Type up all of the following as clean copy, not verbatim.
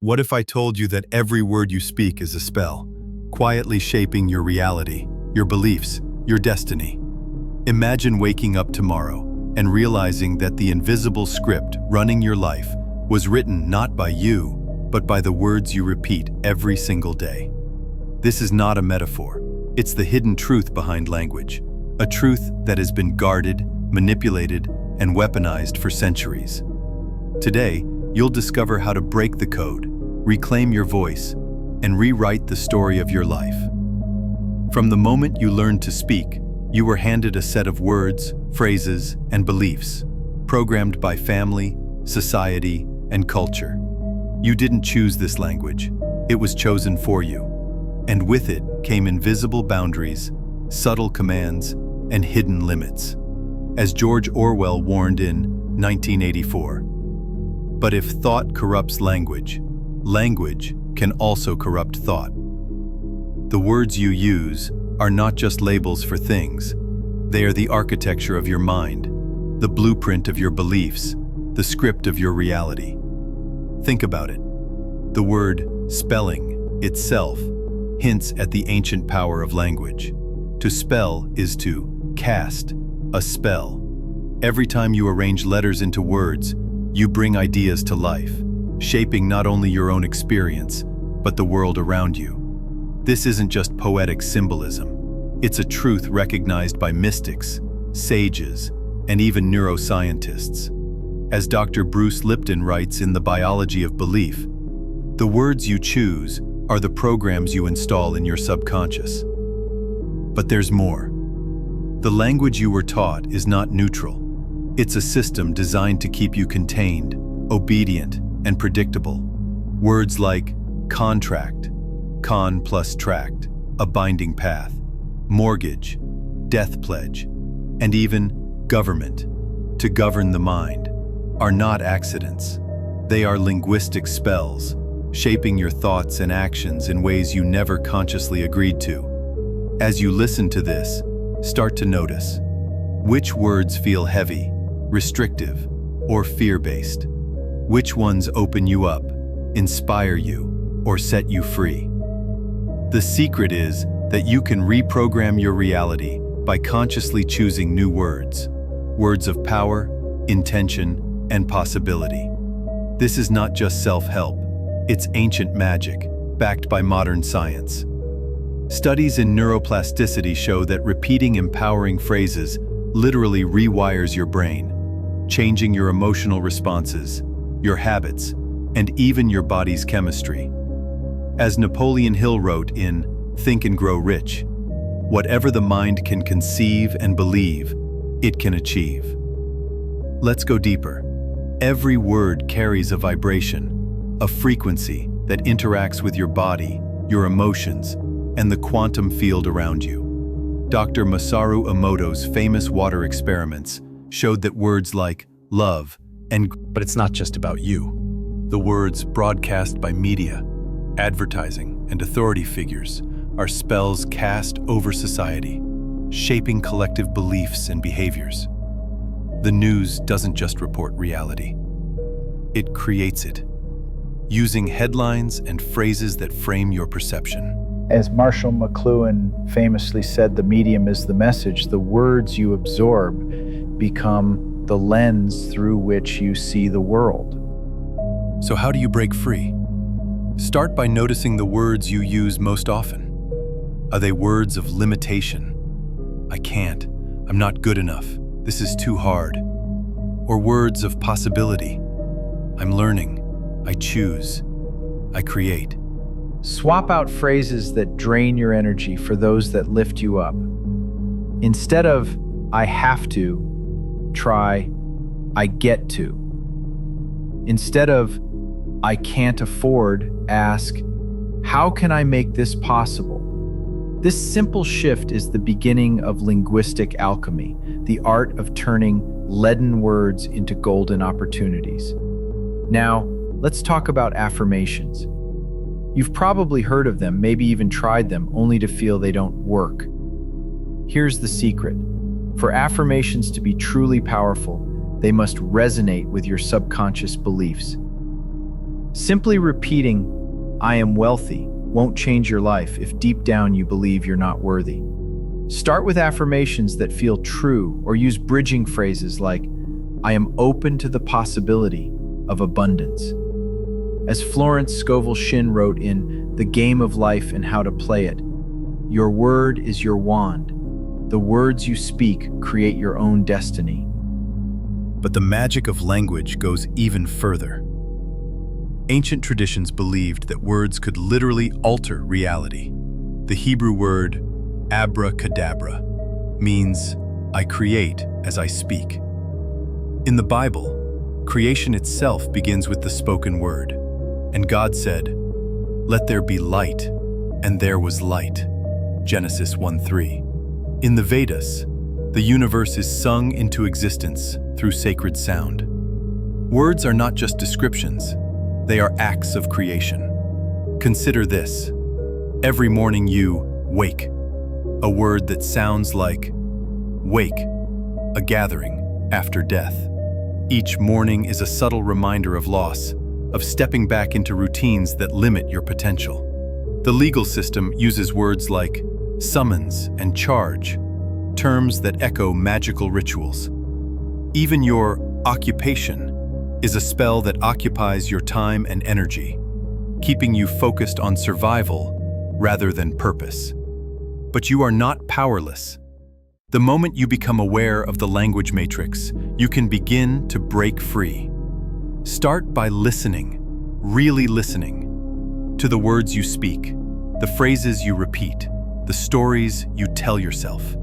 What if I told you that every word you speak is a spell, quietly shaping your reality, your beliefs, your destiny? Imagine waking up tomorrow and realizing that the invisible script running your life was written not by you, but by the words you repeat every single day. This is not a metaphor. It's the hidden truth behind language, a truth that has been guarded, manipulated, and weaponized for centuries. Today, you'll discover how to break the code, reclaim your voice, and rewrite the story of your life. From the moment you learned to speak, you were handed a set of words, phrases, and beliefs, programmed by family, society, and culture. You didn't choose this language. It was chosen for you. And with it came invisible boundaries, subtle commands, and hidden limits. As George Orwell warned in 1984, "But if thought corrupts language, language can also corrupt thought." The words you use are not just labels for things. They are the architecture of your mind, the blueprint of your beliefs, the script of your reality. Think about it. The word spelling itself hints at the ancient power of language. To spell is to cast a spell. Every time you arrange letters into words, you bring ideas to life, shaping not only your own experience, but the world around you. This isn't just poetic symbolism. It's a truth recognized by mystics, sages, and even neuroscientists. As Dr. Bruce Lipton writes in The Biology of Belief, the words you choose are the programs you install in your subconscious. But there's more. The language you were taught is not neutral. It's a system designed to keep you contained, obedient, and predictable. Words like contract, con plus tract, a binding path, mortgage, death pledge, and even government, to govern the mind, are not accidents. They are linguistic spells, shaping your thoughts and actions in ways you never consciously agreed to. As you listen to this, start to notice which words feel heavy, restrictive, or fear-based. Which ones open you up, inspire you, or set you free. The secret is that you can reprogram your reality by consciously choosing new words, words of power, intention, and possibility. This is not just self-help, it's ancient magic, backed by modern science. Studies in neuroplasticity show that repeating empowering phrases literally rewires your brain, changing your emotional responses, your habits, and even your body's chemistry. As Napoleon Hill wrote in Think and Grow Rich, whatever the mind can conceive and believe, it can achieve. Let's go deeper. Every word carries a vibration, a frequency that interacts with your body, your emotions, and the quantum field around you. Dr. Masaru Emoto's famous water experiments showed that words like love but it's not just about you. The words broadcast by media, advertising, and authority figures are spells cast over society, shaping collective beliefs and behaviors. The news doesn't just report reality. It creates it, using headlines and phrases that frame your perception. As Marshall McLuhan famously said, the medium is the message. The words you absorb become the lens through which you see the world. So how do you break free? Start by noticing the words you use most often. Are they words of limitation? I can't. I'm not good enough. This is too hard. Or words of possibility? I'm learning. I choose. I create. Swap out phrases that drain your energy for those that lift you up. Instead of, I have to, try, I get to. Instead of, I can't afford, ask, how can I make this possible? This simple shift is the beginning of linguistic alchemy, the art of turning leaden words into golden opportunities. Now, let's talk about affirmations. You've probably heard of them, maybe even tried them, only to feel they don't work. Here's the secret. For affirmations to be truly powerful, they must resonate with your subconscious beliefs. Simply repeating, "I am wealthy," won't change your life if deep down you believe you're not worthy. Start with affirmations that feel true, or use bridging phrases like, "I am open to the possibility of abundance." As Florence Scovel Shinn wrote in The Game of Life and How to Play It, "Your word is your wand. The words you speak create your own destiny." But the magic of language goes even further. Ancient traditions believed that words could literally alter reality. The Hebrew word abracadabra means "I create as I speak." In the Bible, creation itself begins with the spoken word, and God said, "Let there be light," and there was light. Genesis 1:3. In the Vedas, the universe is sung into existence through sacred sound. Words are not just descriptions, they are acts of creation. Consider this. Every morning you wake, a word that sounds like wake, a gathering after death. Each morning is a subtle reminder of loss, of stepping back into routines that limit your potential. The legal system uses words like summons and charge, terms that echo magical rituals. Even your occupation is a spell that occupies your time and energy, keeping you focused on survival rather than purpose. But you are not powerless. The moment you become aware of the language matrix, you can begin to break free. Start by listening, really listening, to the words you speak, the phrases you repeat, the stories you tell yourself.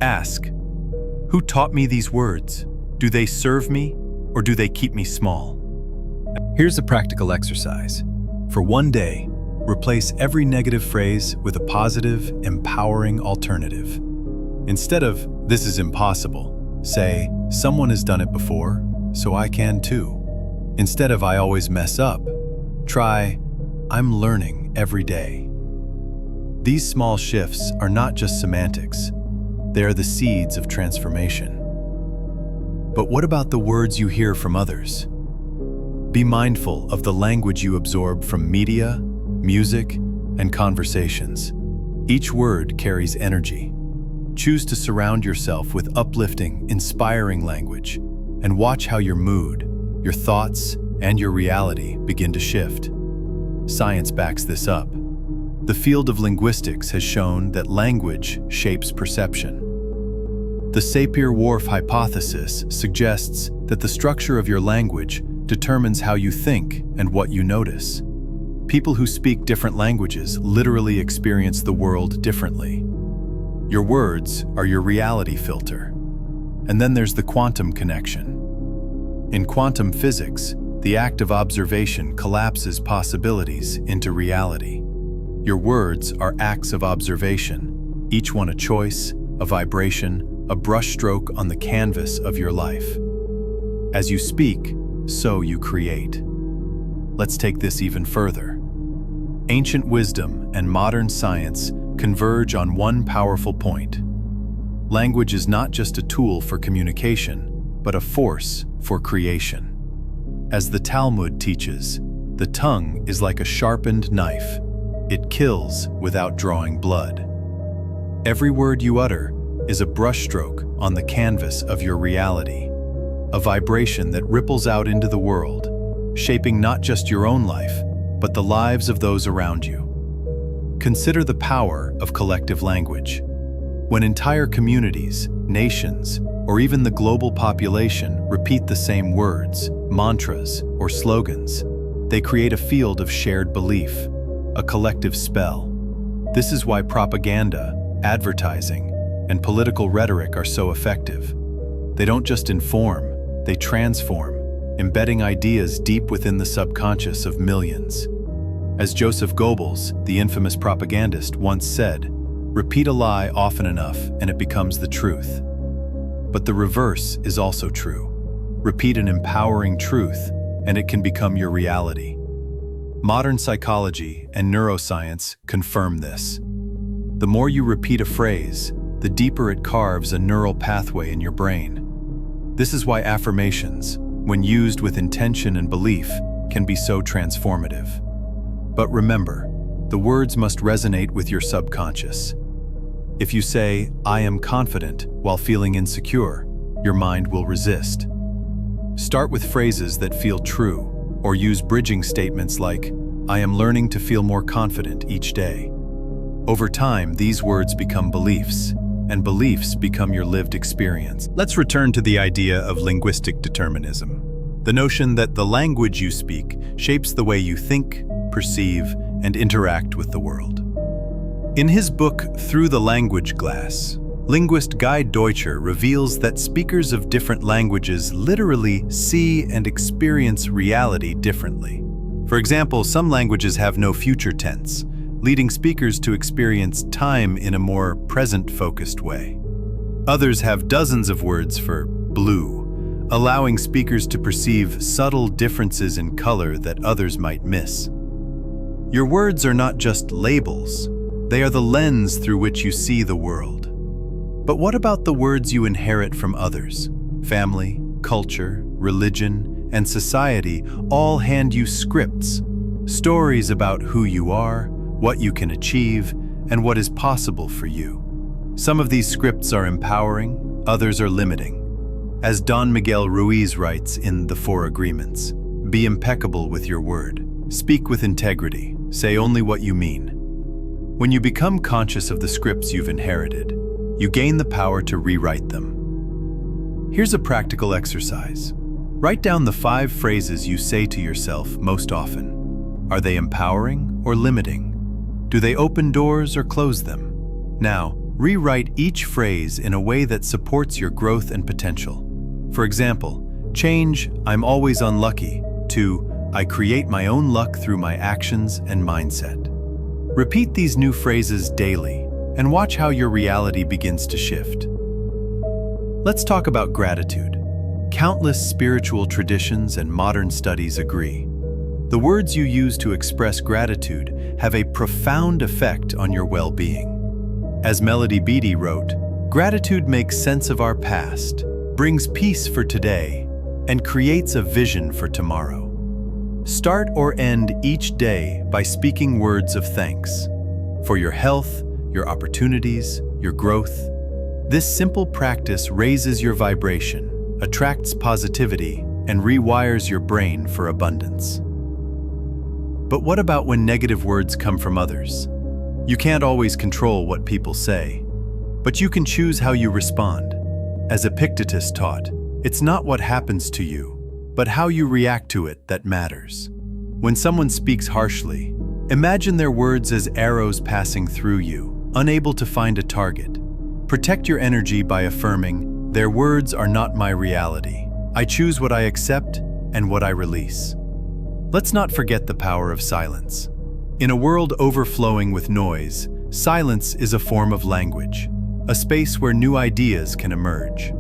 Ask, who taught me these words? Do they serve me, or do they keep me small? Here's a practical exercise. For one day, replace every negative phrase with a positive, empowering alternative. Instead of, "This is impossible," say, "Someone has done it before, so I can too." Instead of, "I always mess up," try, "I'm learning every day." These small shifts are not just semantics, they are the seeds of transformation. But what about the words you hear from others? Be mindful of the language you absorb from media, music, and conversations. Each word carries energy. Choose to surround yourself with uplifting, inspiring language, and watch how your mood, your thoughts, and your reality begin to shift. Science backs this up. The field of linguistics has shown that language shapes perception. The Sapir-Whorf hypothesis suggests that the structure of your language determines how you think and what you notice. People who speak different languages literally experience the world differently. Your words are your reality filter. And then there's the quantum connection. In quantum physics, the act of observation collapses possibilities into reality. Your words are acts of observation, each one a choice, a vibration, a brushstroke on the canvas of your life. As you speak, so you create. Let's take this even further. Ancient wisdom and modern science converge on one powerful point. Language is not just a tool for communication, but a force for creation. As the Talmud teaches, the tongue is like a sharpened knife. It kills without drawing blood. Every word you utter is a brushstroke on the canvas of your reality, a vibration that ripples out into the world, shaping not just your own life, but the lives of those around you. Consider the power of collective language. When entire communities, nations, or even the global population repeat the same words, mantras, or slogans, they create a field of shared belief, a collective spell. This is why propaganda, advertising, and political rhetoric are so effective. They don't just inform, they transform, embedding ideas deep within the subconscious of millions. As Joseph Goebbels, the infamous propagandist, once said, "Repeat a lie often enough and it becomes the truth." But the reverse is also true. Repeat an empowering truth and it can become your reality. Modern psychology and neuroscience confirm this. The more you repeat a phrase, the deeper it carves a neural pathway in your brain. This is why affirmations, when used with intention and belief, can be so transformative. But remember, the words must resonate with your subconscious. If you say, "I am confident," while feeling insecure, your mind will resist. Start with phrases that feel true, or use bridging statements like, "I am learning to feel more confident each day." Over time, these words become beliefs, and beliefs become your lived experience. Let's return to the idea of linguistic determinism. The notion that the language you speak shapes the way you think, perceive, and interact with the world. In his book, Through the Language Glass, linguist Guy Deutscher reveals that speakers of different languages literally see and experience reality differently. For example, some languages have no future tense, leading speakers to experience time in a more present-focused way. Others have dozens of words for blue, allowing speakers to perceive subtle differences in color that others might miss. Your words are not just labels, they are the lens through which you see the world. But what about the words you inherit from others? Family, culture, religion, and society all hand you scripts, stories about who you are, what you can achieve, and what is possible for you. Some of these scripts are empowering, others are limiting. As Don Miguel Ruiz writes in The Four Agreements, "Be impeccable with your word. Speak with integrity. Say only what you mean." When you become conscious of the scripts you've inherited, you gain the power to rewrite them. Here's a practical exercise. Write down the 5 phrases you say to yourself most often. Are they empowering or limiting? Do they open doors or close them? Now, rewrite each phrase in a way that supports your growth and potential. For example, change "I'm always unlucky" to "I create my own luck through my actions and mindset." Repeat these new phrases daily and watch how your reality begins to shift. Let's talk about gratitude. Countless spiritual traditions and modern studies agree. The words you use to express gratitude have a profound effect on your well-being. As Melody Beattie wrote, "Gratitude makes sense of our past, brings peace for today, and creates a vision for tomorrow." Start or end each day by speaking words of thanks for your health, your opportunities, your growth. This simple practice raises your vibration, attracts positivity, and rewires your brain for abundance. But what about when negative words come from others? You can't always control what people say, but you can choose how you respond. As Epictetus taught, it's not what happens to you, but how you react to it that matters. When someone speaks harshly, imagine their words as arrows passing through you, unable to find a target. Protect your energy by affirming, "Their words are not my reality. I choose what I accept and what I release." Let's not forget the power of silence. In a world overflowing with noise, silence is a form of language, a space where new ideas can emerge.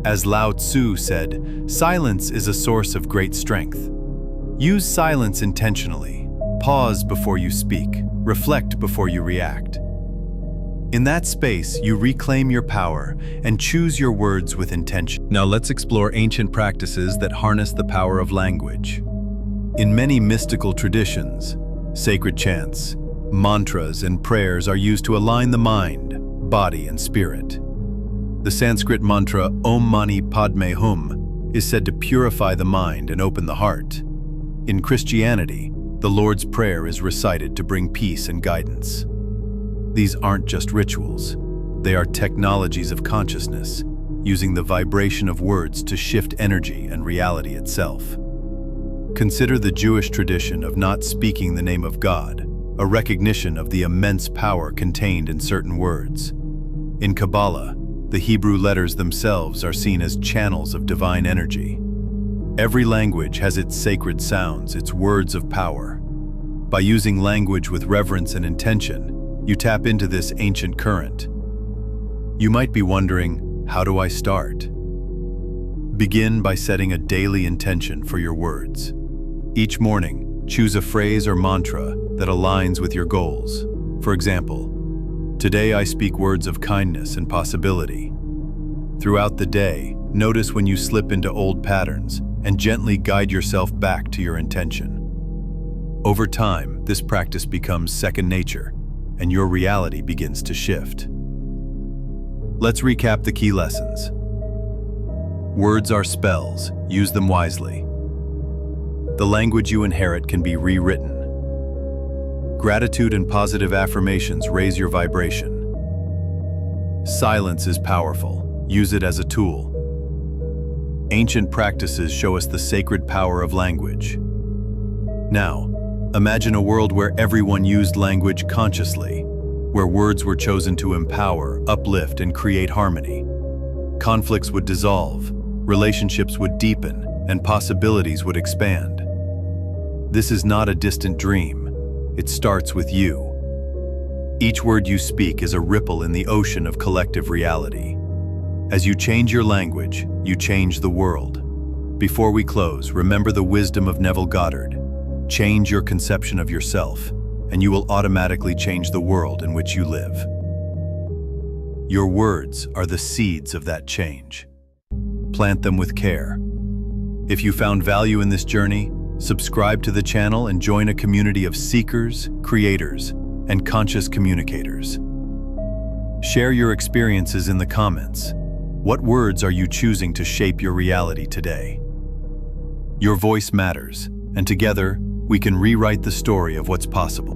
As Lao Tzu said, "Silence is a source of great strength." Use silence intentionally. Pause before you speak. Reflect before you react. In that space, you reclaim your power and choose your words with intention. Now let's explore ancient practices that harness the power of language. In many mystical traditions, sacred chants, mantras, and prayers are used to align the mind, body, and spirit. The Sanskrit mantra Om Mani Padme Hum is said to purify the mind and open the heart. In Christianity, the Lord's Prayer is recited to bring peace and guidance. These aren't just rituals, they are technologies of consciousness, using the vibration of words to shift energy and reality itself. Consider the Jewish tradition of not speaking the name of God, a recognition of the immense power contained in certain words. In Kabbalah, the Hebrew letters themselves are seen as channels of divine energy. Every language has its sacred sounds, its words of power. By using language with reverence and intention, you tap into this ancient current. You might be wondering, how do I start? Begin by setting a daily intention for your words. Each morning, choose a phrase or mantra that aligns with your goals. For example, today I speak words of kindness and possibility. Throughout the day, notice when you slip into old patterns and gently guide yourself back to your intention. Over time, this practice becomes second nature, and your reality begins to shift. Let's recap the key lessons. Words are spells. Use them wisely. The language you inherit can be rewritten. Gratitude and positive affirmations raise your vibration. Silence is powerful. Use it as a tool. Ancient practices show us the sacred power of language. Now, imagine a world where everyone used language consciously, where words were chosen to empower, uplift, and create harmony. Conflicts would dissolve, relationships would deepen, and possibilities would expand. This is not a distant dream. It starts with you. Each word you speak is a ripple in the ocean of collective reality. As you change your language, you change the world. Before we close, remember the wisdom of Neville Goddard. Change your conception of yourself, and you will automatically change the world in which you live. Your words are the seeds of that change. Plant them with care. If you found value in this journey, subscribe to the channel and join a community of seekers, creators, and conscious communicators. Share your experiences in the comments. What words are you choosing to shape your reality today? Your voice matters, and together, we can rewrite the story of what's possible.